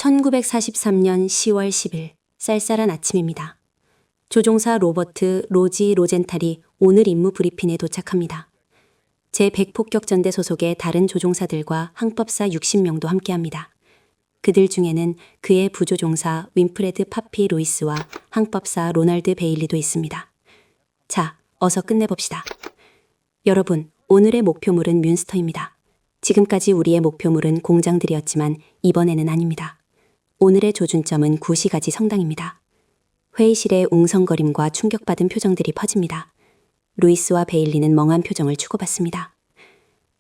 1943년 10월 10일 쌀쌀한 아침입니다. 조종사 로버트 로지 로젠탈이 오늘 임무 브리핑에 도착합니다. 제100폭격전대 소속의 다른 조종사들과 항법사 60명도 함께합니다. 그들 중에는 그의 부조종사 윈프레드 파피 로이스와 항법사 로널드 베일리도 있습니다. 자, 어서 끝내봅시다. 여러분, 오늘의 목표물은 뮌스터입니다. 지금까지 우리의 목표물은 공장들이었지만 이번에는 아닙니다. 오늘의 조준점은 구시가지 성당입니다. 회의실에 웅성거림과 충격받은 표정들이 퍼집니다. 루이스와 베일리는 멍한 표정을 주고받습니다.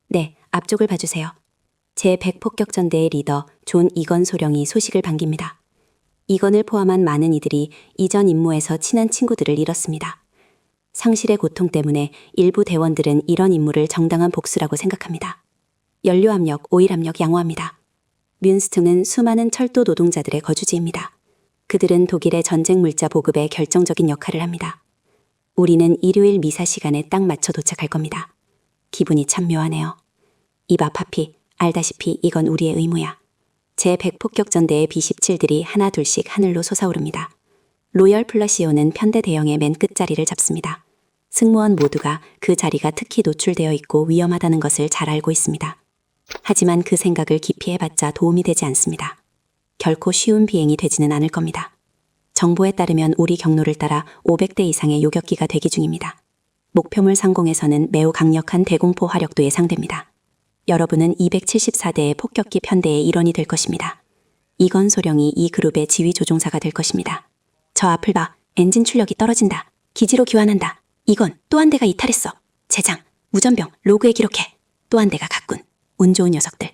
네, 앞쪽을 봐주세요. 제100폭격전대의 리더 존 이건 소령이 소식을 반깁니다. 이건을 포함한 많은 이들이 이전 임무에서 친한 친구들을 잃었습니다. 상실의 고통 때문에 일부 대원들은 이런 임무를 정당한 복수라고 생각합니다. 연료 압력, 오일 압력 양호합니다. 뮌스트는 수많은 철도 노동자들의 거주지입니다. 그들은 독일의 전쟁 물자 보급에 결정적인 역할을 합니다. 우리는 일요일 미사 시간에 딱 맞춰 도착할 겁니다. 기분이 참 묘하네요. 이봐 파피, 알다시피 이건 우리의 의무야. 제100폭격전대의 B-17들이 하나 둘씩 하늘로 솟아오릅니다. 로열 플러시오는 편대 대형의 맨 끝자리를 잡습니다. 승무원 모두가 그 자리가 특히 노출되어 있고 위험하다는 것을 잘 알고 있습니다. 하지만 그 생각을 깊이 해봤자 도움이 되지 않습니다. 결코 쉬운 비행이 되지는 않을 겁니다. 정보에 따르면 우리 경로를 따라 500대 이상의 요격기가 대기 중입니다. 목표물 상공에서는 매우 강력한 대공포 화력도 예상됩니다. 여러분은 274대의 폭격기 편대의 일원이 될 것입니다. 이건 소령이 이 그룹의 지휘 조종사가 될 것입니다. 저 앞을 봐. 엔진 출력이 떨어진다. 기지로 교환한다. 이건 또 한 대가 이탈했어. 제장, 무전병, 로그에 기록해. 또 한 대가 갔군. 운 좋은 녀석들.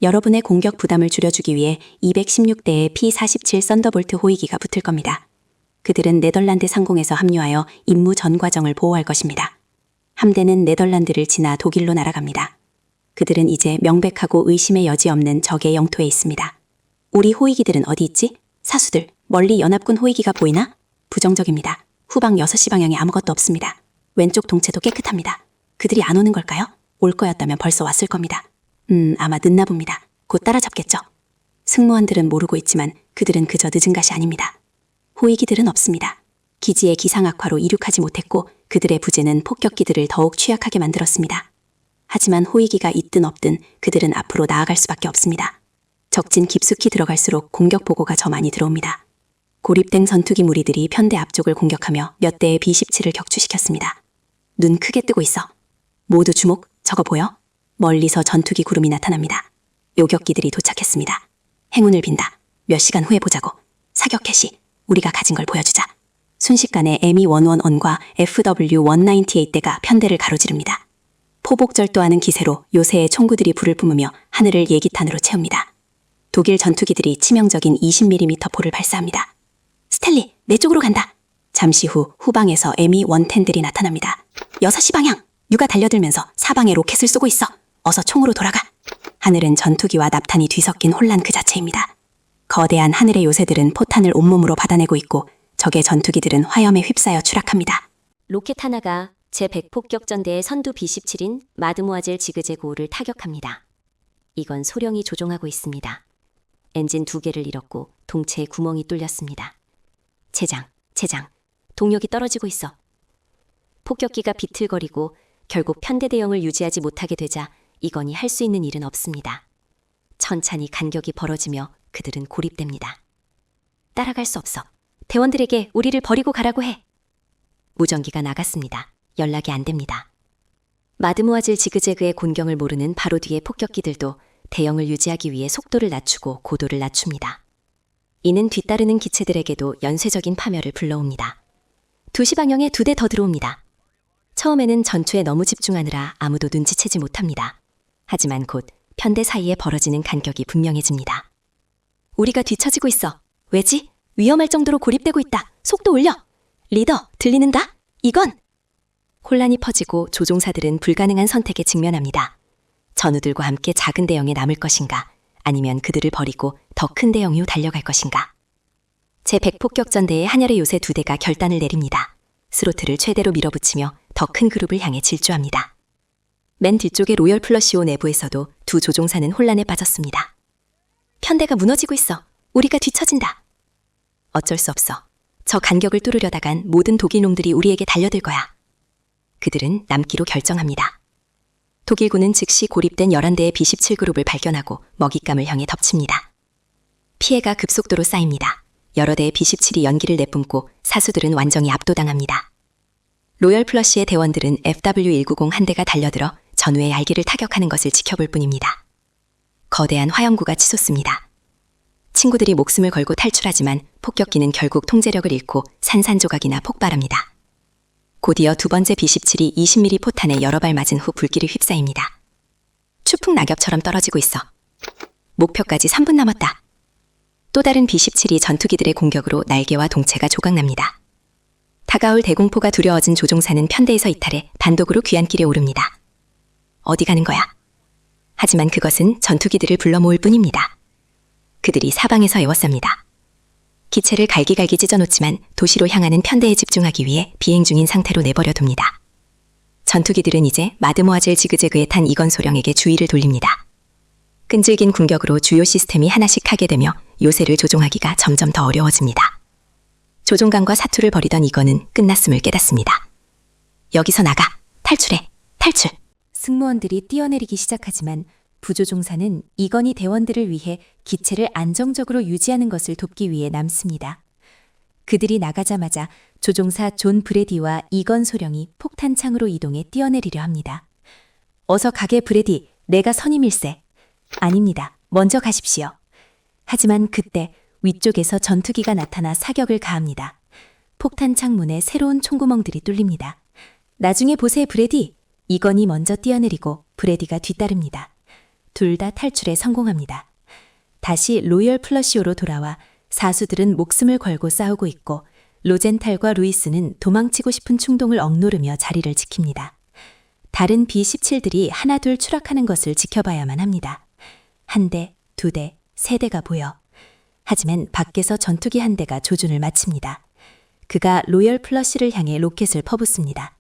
여러분의 공격 부담을 줄여주기 위해 216대의 P-47 썬더볼트 호위기가 붙을 겁니다. 그들은 네덜란드 상공에서 합류하여 임무 전 과정을 보호할 것입니다. 함대는 네덜란드를 지나 독일로 날아갑니다. 그들은 이제 명백하고 의심의 여지 없는 적의 영토에 있습니다. 우리 호위기들은 어디 있지? 사수들, 멀리 연합군 호위기가 보이나? 부정적입니다. 후방 6시 방향에 아무것도 없습니다. 왼쪽 동체도 깨끗합니다. 그들이 안 오는 걸까요? 올 거였다면 벌써 왔을 겁니다. 아마 늦나 봅니다. 곧 따라잡겠죠. 승무원들은 모르고 있지만 그들은 그저 늦은 것이 아닙니다. 호위기들은 없습니다. 기지의 기상 악화로 이륙하지 못했고 그들의 부재는 폭격기들을 더욱 취약하게 만들었습니다. 하지만 호위기가 있든 없든 그들은 앞으로 나아갈 수밖에 없습니다. 적진 깊숙이 들어갈수록 공격 보고가 더 많이 들어옵니다. 고립된 전투기 무리들이 편대 앞쪽을 공격하며 몇 대의 B-17을 격추시켰습니다. 눈 크게 뜨고 있어. 모두 주목, 저거 보여? 멀리서 전투기 구름이 나타납니다. 요격기들이 도착했습니다. 행운을 빈다. 몇 시간 후에 보자고. 사격 개시. 우리가 가진 걸 보여주자. 순식간에 ME-111과 FW-198대가 편대를 가로지릅니다. 포복절도하는 기세로 요새의 총구들이 불을 뿜으며 하늘을 예기탄으로 채웁니다. 독일 전투기들이 치명적인 20mm 포를 발사합니다. 스텔리, 내 쪽으로 간다. 잠시 후 후방에서 ME-110들이 나타납니다. 6시 방향! 누가 달려들면서 사방에 로켓을 쏘고 있어. 어서 총으로 돌아가. 하늘은 전투기와 납탄이 뒤섞인 혼란 그 자체입니다. 거대한 하늘의 요새들은 포탄을 온몸으로 받아내고 있고 적의 전투기들은 화염에 휩싸여 추락합니다. 로켓 하나가 제100폭격전대의 선두 B-17인 마드모아젤 지그제 고우를 타격합니다. 이건 소령이 조종하고 있습니다. 엔진 2개를 잃었고 동체에 구멍이 뚫렸습니다. 제장, 동력이 떨어지고 있어. 폭격기가 비틀거리고 결국 편대 대형을 유지하지 못하게 되자 이건이 할 수 있는 일은 없습니다. 천천히 간격이 벌어지며 그들은 고립됩니다. 따라갈 수 없어. 대원들에게 우리를 버리고 가라고 해. 무전기가 나갔습니다. 연락이 안 됩니다. 마드모아즐 지그재그의 곤경을 모르는 바로 뒤의 폭격기들도 대형을 유지하기 위해 속도를 낮추고 고도를 낮춥니다. 이는 뒤따르는 기체들에게도 연쇄적인 파멸을 불러옵니다. 2시 방향에 2대 더 들어옵니다. 처음에는 전투에 너무 집중하느라 아무도 눈치채지 못합니다. 하지만 곧 편대 사이에 벌어지는 간격이 분명해집니다. 우리가 뒤처지고 있어. 왜지? 위험할 정도로 고립되고 있다. 속도 올려. 리더, 들리는가? 이건! 혼란이 퍼지고 조종사들은 불가능한 선택에 직면합니다. 전우들과 함께 작은 대형에 남을 것인가? 아니면 그들을 버리고 더 큰 대형으로 달려갈 것인가? 제100폭격전대의 한열의 요새 2대가 결단을 내립니다. 스로틀을 최대로 밀어붙이며 더 큰 그룹을 향해 질주합니다. 맨 뒤쪽의 로열 플러시오 내부에서도 두 조종사는 혼란에 빠졌습니다. 편대가 무너지고 있어. 우리가 뒤처진다. 어쩔 수 없어. 저 간격을 뚫으려다간 모든 독일놈들이 우리에게 달려들 거야. 그들은 남기로 결정합니다. 독일군은 즉시 고립된 11대의 B-17그룹을 발견하고 먹잇감을 향해 덮칩니다. 피해가 급속도로 쌓입니다. 여러 대의 B-17이 연기를 내뿜고 사수들은 완전히 압도당합니다. 로열 플러시의 대원들은 FW-190 한 대가 달려들어 전우의 알기를 타격하는 것을 지켜볼 뿐입니다. 거대한 화염구가 치솟습니다. 친구들이 목숨을 걸고 탈출하지만 폭격기는 결국 통제력을 잃고 산산조각이나 폭발합니다. 곧이어 두 번째 B-17이 20mm 포탄에 여러 발 맞은 후 불길을 휩싸입니다. 추풍 낙엽처럼 떨어지고 있어. 목표까지 3분 남았다. 또 다른 B-17이 전투기들의 공격으로 날개와 동체가 조각납니다. 다가올 대공포가 두려워진 조종사는 편대에서 이탈해 단독으로 귀환길에 오릅니다. 어디 가는 거야? 하지만 그것은 전투기들을 불러 모을 뿐입니다. 그들이 사방에서 에워쌉니다. 기체를 갈기갈기 찢어놓지만 도시로 향하는 편대에 집중하기 위해 비행 중인 상태로 내버려 둡니다. 전투기들은 이제 마드모아젤 지그재그에 탄 이건 소령에게 주의를 돌립니다. 끈질긴 공격으로 주요 시스템이 하나씩 하게 되며 요새를 조종하기가 점점 더 어려워집니다. 조종관과 사투를 벌이던 이건은 끝났음을 깨닫습니다. 여기서 나가! 탈출해! 탈출! 승무원들이 뛰어내리기 시작하지만 부조종사는 이건희 대원들을 위해 기체를 안정적으로 유지하는 것을 돕기 위해 남습니다. 그들이 나가자마자 조종사 존 브레디와 이건 소령이 폭탄창으로 이동해 뛰어내리려 합니다. 어서 가게 브레디, 내가 선임일세. 아닙니다. 먼저 가십시오. 하지만 그때 위쪽에서 전투기가 나타나 사격을 가합니다. 폭탄 창문에 새로운 총구멍들이 뚫립니다. 나중에 보세 브레디. 이건이 먼저 뛰어내리고 브레디가 뒤따릅니다. 둘 다 탈출에 성공합니다. 다시 로열 플러시오로 돌아와 사수들은 목숨을 걸고 싸우고 있고 로젠탈과 루이스는 도망치고 싶은 충동을 억누르며 자리를 지킵니다. 다른 B-17들이 하나둘 추락하는 것을 지켜봐야만 합니다. 한 대, 두 대, 세 대가 보여. 하지만 밖에서 전투기 한 대가 조준을 마칩니다. 그가 로열 플러시를 향해 로켓을 퍼붓습니다.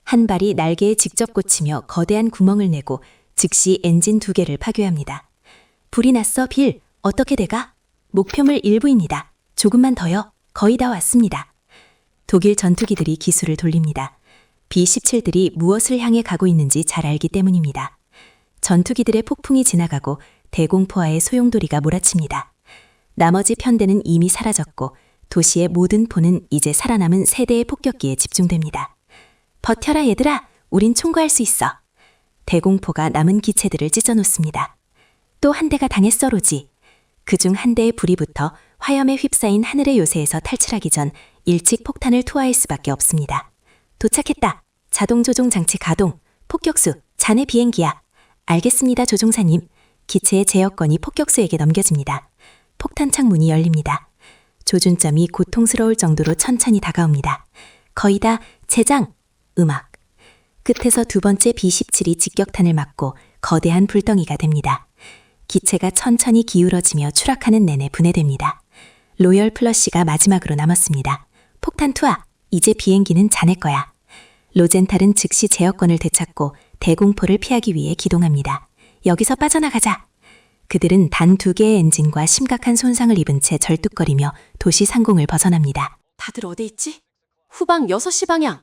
한 발이 날개에 직접 꽂히며 거대한 구멍을 내고 즉시 엔진 2개를 파괴합니다. 불이 났어, 빌. 어떻게 돼가? 목표물 일부입니다. 조금만 더요. 거의 다 왔습니다. 독일 전투기들이 기술을 돌립니다. B-17들이 무엇을 향해 가고 있는지 잘 알기 때문입니다. 전투기들의 폭풍이 지나가고 대공포와의 소용돌이가 몰아칩니다. 나머지 편대는 이미 사라졌고 도시의 모든 포는 이제 살아남은 세대의 폭격기에 집중됩니다. 버텨라 얘들아, 우린 총구할 수 있어. 대공포가 남은 기체들을 찢어놓습니다. 또 한 대가 당했어 로지. 그중 한 대의 불이 붙어 화염에 휩싸인 하늘의 요새에서 탈출하기 전 일찍 폭탄을 투하할 수밖에 없습니다. 도착했다. 자동 조종 장치 가동. 폭격수, 자네 비행기야. 알겠습니다 조종사님. 기체의 제어권이 폭격수에게 넘겨집니다. 폭탄창 문이 열립니다. 조준점이 고통스러울 정도로 천천히 다가옵니다. 거의 다 제장! 음악. 끝에서 두 번째 B-17이 직격탄을 맞고 거대한 불덩이가 됩니다. 기체가 천천히 기울어지며 추락하는 내내 분해됩니다. 로열 플러시가 마지막으로 남았습니다. 폭탄 투하! 이제 비행기는 자네 거야. 로젠탈은 즉시 제어권을 되찾고 대공포를 피하기 위해 기동합니다. 여기서 빠져나가자! 그들은 단 2개의 엔진과 심각한 손상을 입은 채 절뚝거리며 도시 상공을 벗어납니다. 다들 어디 있지? 후방 6시 방향.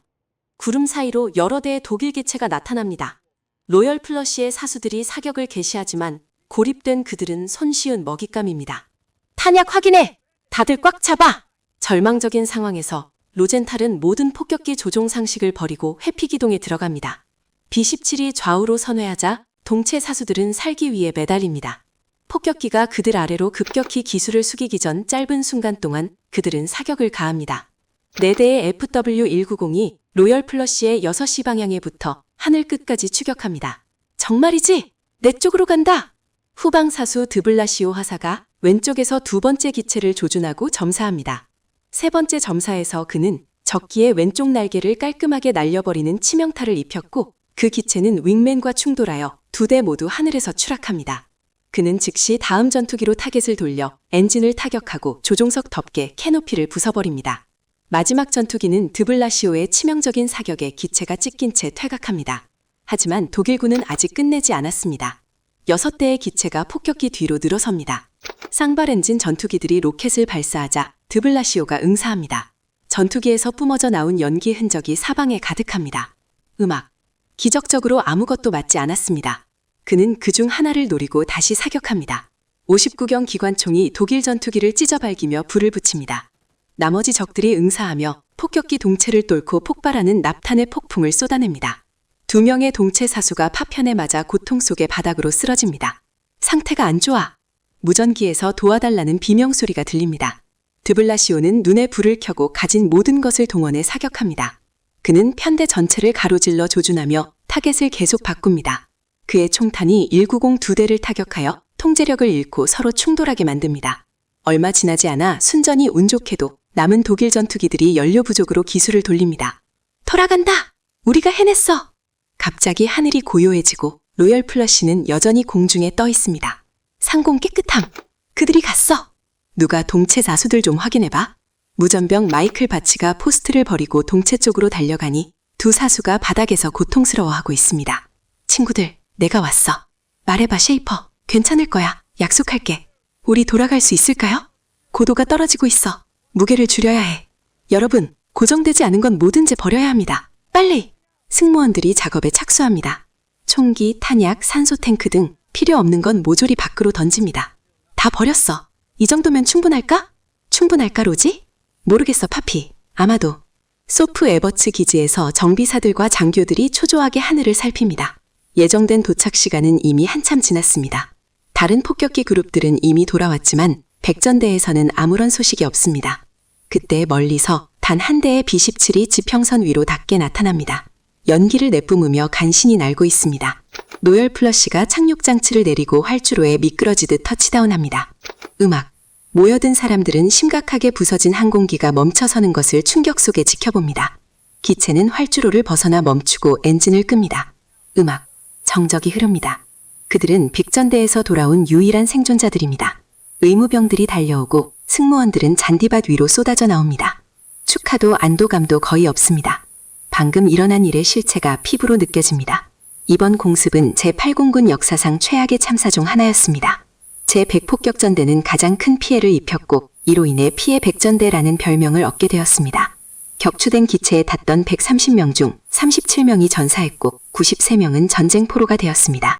구름 사이로 여러 대의 독일 기체가 나타납니다. 로열 플러시의 사수들이 사격을 개시하지만 고립된 그들은 손쉬운 먹잇감입니다. 탄약 확인해! 다들 꽉 잡아! 절망적인 상황에서 로젠탈은 모든 폭격기 조종 상식을 버리고 회피 기동에 들어갑니다. B-17이 좌우로 선회하자 동체 사수들은 살기 위해 매달립니다. 폭격기가 그들 아래로 급격히 기술을 숙이기 전 짧은 순간 동안 그들은 사격을 가합니다. 4대의 FW-190이 로열 플러시의 6시 방향에 붙어 하늘 끝까지 추격합니다. 정말이지? 내 쪽으로 간다! 후방 사수 드블라시오 하사가 왼쪽에서 두 번째 기체를 조준하고 점사합니다. 세 번째 점사에서 그는 적기의 왼쪽 날개를 깔끔하게 날려버리는 치명타를 입혔고 그 기체는 윙맨과 충돌하여 2대 모두 하늘에서 추락합니다. 그는 즉시 다음 전투기로 타겟을 돌려 엔진을 타격하고 조종석 덮개 캐노피를 부숴버립니다. 마지막 전투기는 드블라시오의 치명적인 사격에 기체가 찢긴 채 퇴각합니다. 하지만 독일군은 아직 끝내지 않았습니다. 6대의 기체가 폭격기 뒤로 늘어섭니다. 쌍발 엔진 전투기들이 로켓을 발사하자 드블라시오가 응사합니다. 전투기에서 뿜어져 나온 연기 흔적이 사방에 가득합니다. 음악. 기적적으로 아무것도 맞지 않았습니다. 그는 그중 하나를 노리고 다시 사격합니다. 59경 기관총이 독일 전투기를 찢어발기며 불을 붙입니다. 나머지 적들이 응사하며 폭격기 동체를 뚫고 폭발하는 납탄의 폭풍을 쏟아냅니다. 2명의 동체 사수가 파편에 맞아 고통 속에 바닥으로 쓰러집니다. 상태가 안 좋아. 무전기에서 도와달라는 비명소리가 들립니다. 드블라시오는 눈에 불을 켜고 가진 모든 것을 동원해 사격합니다. 그는 편대 전체를 가로질러 조준하며 타겟을 계속 바꿉니다. 그의 총탄이 190 2대를 타격하여 통제력을 잃고 서로 충돌하게 만듭니다. 얼마 지나지 않아 순전히 운 좋게도 남은 독일 전투기들이 연료 부족으로 기술을 돌립니다. 돌아간다! 우리가 해냈어! 갑자기 하늘이 고요해지고 로열 플러시는 여전히 공중에 떠 있습니다. 상공 깨끗함! 그들이 갔어! 누가 동체 사수들 좀 확인해봐. 무전병 마이클 바치가 포스트를 버리고 동체 쪽으로 달려가니 두 사수가 바닥에서 고통스러워하고 있습니다. 친구들, 내가 왔어. 말해봐, 셰이퍼. 괜찮을 거야. 약속할게. 우리 돌아갈 수 있을까요? 고도가 떨어지고 있어. 무게를 줄여야 해. 여러분, 고정되지 않은 건 뭐든지 버려야 합니다. 빨리! 승무원들이 작업에 착수합니다. 총기, 탄약, 산소 탱크 등 필요 없는 건 모조리 밖으로 던집니다. 다 버렸어. 이 정도면 충분할까? 충분할까, 로지? 모르겠어, 파피. 아마도. 소프 에버츠 기지에서 정비사들과 장교들이 초조하게 하늘을 살핍니다. 예정된 도착 시간은 이미 한참 지났습니다. 다른 폭격기 그룹들은 이미 돌아왔지만 백전대에서는 아무런 소식이 없습니다. 그때 멀리서 단 한 대의 B-17이 지평선 위로 닿게 나타납니다. 연기를 내뿜으며 간신히 날고 있습니다. 로열 플러시가 착륙 장치를 내리고 활주로에 미끄러지듯 터치다운합니다. 음악. 모여든 사람들은 심각하게 부서진 항공기가 멈춰서는 것을 충격 속에 지켜봅니다. 기체는 활주로를 벗어나 멈추고 엔진을 끕니다. 음악. 정적이 흐릅니다. 그들은 빅전대에서 돌아온 유일한 생존자들입니다. 의무병들이 달려오고 승무원들은 잔디밭 위로 쏟아져 나옵니다. 축하도 안도감도 거의 없습니다. 방금 일어난 일의 실체가 피부로 느껴집니다. 이번 공습은 제8공군 역사상 최악의 참사 중 하나였습니다. 제100폭격전대는 가장 큰 피해를 입혔고 이로 인해 피해 백전대라는 별명을 얻게 되었습니다. 격추된 기체에 탔던 130명 중 37명이 전사했고 93명은 전쟁 포로가 되었습니다.